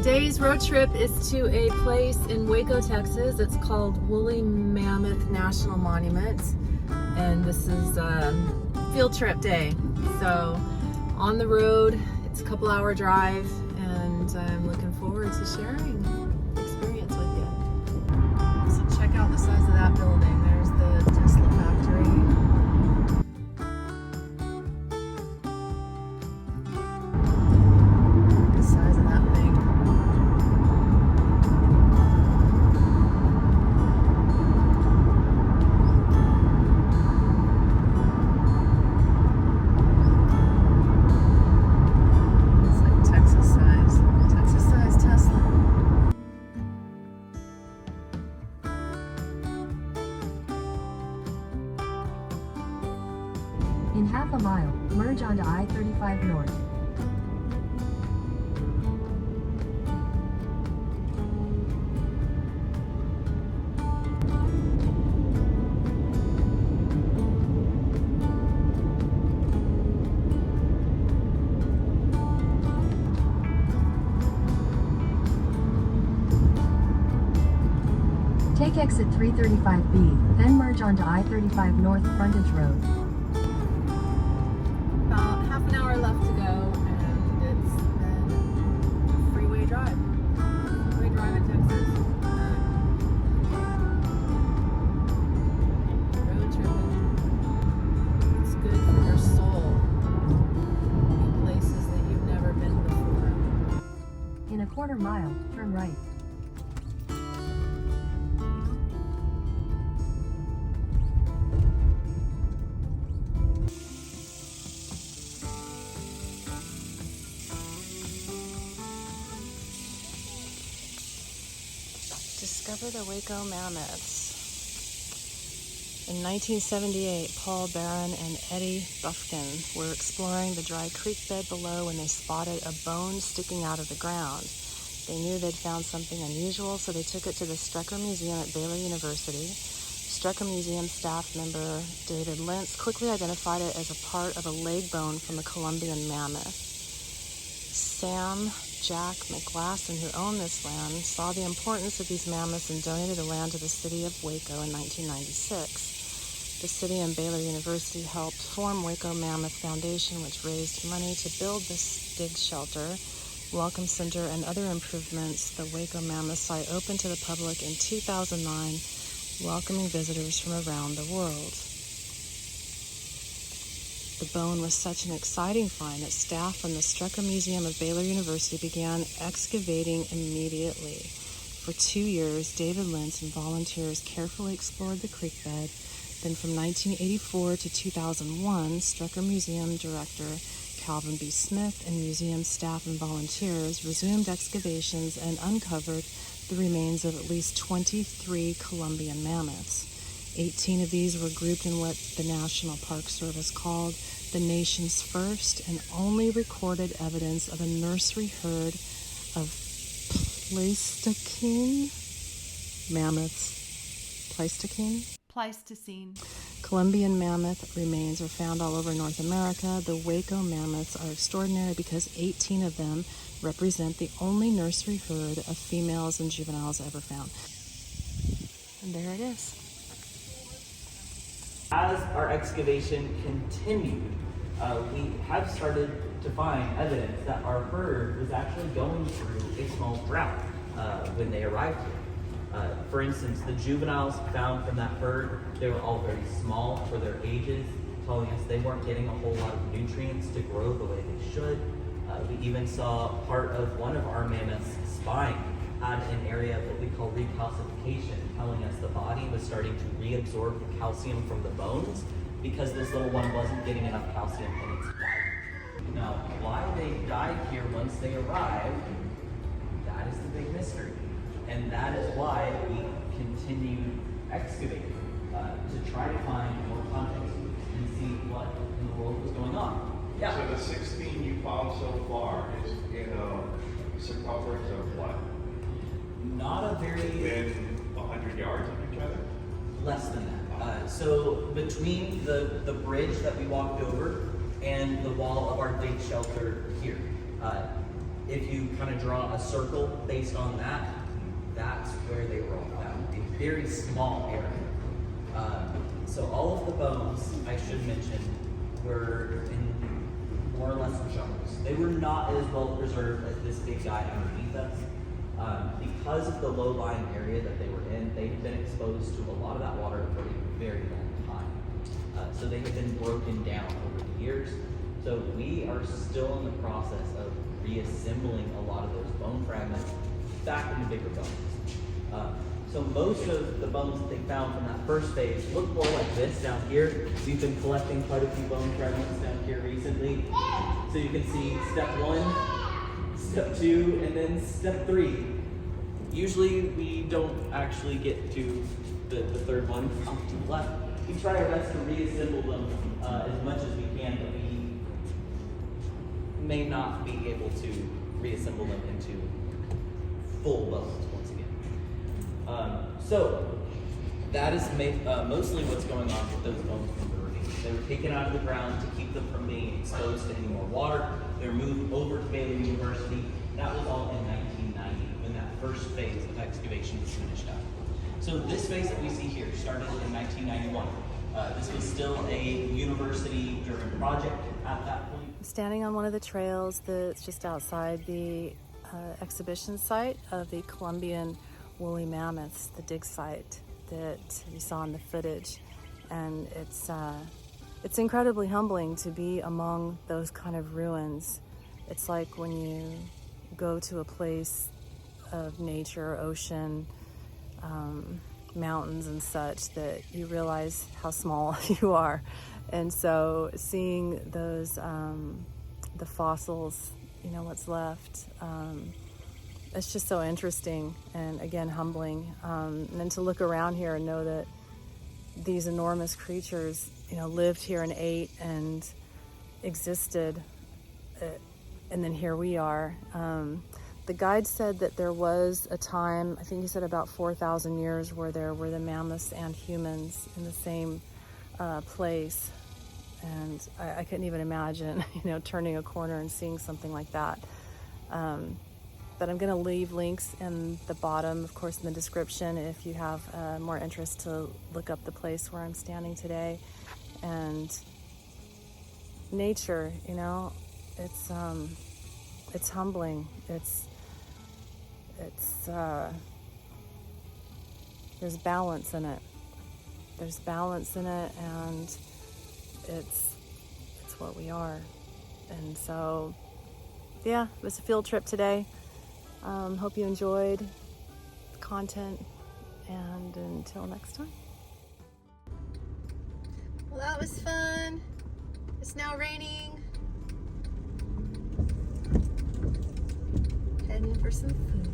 Today's road trip is to a place in Waco, Texas. It's called Waco Mammoth National Monument, and this is field trip day. So on the road, it's a couple-hour drive, and I'm looking forward to sharing the experience with you. So check out the size of that building. There's the Tesla factory. In half a mile, merge onto I-35 North. Take exit 335B, then merge onto I-35 North frontage road. About half an hour left to go, and it's been a freeway drive. Freeway drive in Texas. Road tripping. It's good for your soul. In places that you've never been before. In a quarter mile, turn right. Discover the Waco Mammoths. In 1978, Paul Barron and Eddie Buffkin were exploring the dry creek bed below when they spotted a bone sticking out of the ground. They knew they'd found something unusual, so they took it to the Strecker Museum at Baylor University. Strecker Museum staff member David Lentz quickly identified it as a part of a leg bone from a Columbian mammoth. Sam Jack McGlasson, who owned this land, saw the importance of these mammoths and donated the land to the city of Waco in 1996. The city and Baylor University helped form Waco Mammoth Foundation, which raised money to build this dig shelter, welcome center, and other improvements. The Waco Mammoth site opened to the public in 2009, welcoming visitors from around the world. The bone was such an exciting find that staff from the Strecker Museum of Baylor University began excavating immediately. For 2 years, David Lentz and volunteers carefully explored the creek bed. Then from 1984 to 2001, Strecker Museum Director Calvin B. Smith and museum staff and volunteers resumed excavations and uncovered the remains of at least 23 Columbian mammoths. 18 of these were grouped in what the National Park Service called the nation's first and only recorded evidence of a nursery herd of Pleistocene mammoths. Pleistocene? Columbian mammoth remains are found all over North America. The Waco mammoths are extraordinary because 18 of them represent the only nursery herd of females and juveniles ever found. And there it is. As our excavation continued, we have started to find evidence that our herd was actually going through a small drought when they arrived here. For instance, the juveniles found from that herd, they were all very small for their ages, telling us they weren't getting a whole lot of nutrients to grow the way they should. We even saw part of one of our mammoths' spine had an area of what we call recalcification, telling us the body was starting to reabsorb the calcium from the bones because this little one wasn't getting enough calcium in its diet. Now, why they died here once they arrived, that is the big mystery. And that is why we continued excavating to try to find more context and see what in the world was going on. Yeah. So the 16 you found so far is in a circumference of what? Not a very... Within 100 yards of each other? Less than that. So between the bridge that we walked over and the wall of our dig shelter here, if you kind of draw a circle based on that, that's where they were all found. A very small area. So all of the bones, I should mention, were in more or less chunks. They were not as well preserved as this big guy underneath us. Because of the low-lying area that they were in, they had been exposed to a lot of that water for a very long time. So they have been broken down over the years. So we are still in the process of reassembling a lot of those bone fragments back into bigger bones. So most of the bones that they found from that first phase look more like this down here. We've been collecting quite a few bone fragments down here recently. So you can see step 1, step 2, and then step 3. Usually we don't actually get to the third one off to the left. We try our best to reassemble them as much as we can, but we may not be able to reassemble them into full bones once again. So that is mostly what's going on with those bones from the ravine. They were taken out of the ground to keep them from being exposed to any more water. They were moved over to Baylor University. That was all in 1990 when that first phase of excavation was finished up. So this phase that we see here started in 1991. This was still a university-driven project at that point. I'm standing on one of the trails that's just outside the exhibition site of the Columbian woolly mammoths, the dig site that you saw in the footage. And it's incredibly humbling to be among those kind of ruins. It's like when you go to a place of nature, ocean, mountains and such, that you realize how small you are. And so seeing those, the fossils, you know, what's left, it's just so interesting and again humbling. And then to look around here and know that these enormous creatures, you know, lived here and ate and existed, and then here we are. The guide said that there was a time, I think he said about 4,000 years, where there were the mammoths and humans in the same place. And I couldn't even imagine, you know, turning a corner and seeing something like that. But I'm going to leave links in the bottom, of course, in the description, if you have more interest to look up the place where I'm standing today. And nature, you know, it's humbling. There's balance in it. There's balance in it, and it's what we are. And so, yeah, it was a field trip today. Hope you enjoyed the content, and until next time. Well, that was fun. It's now raining. Heading for some food.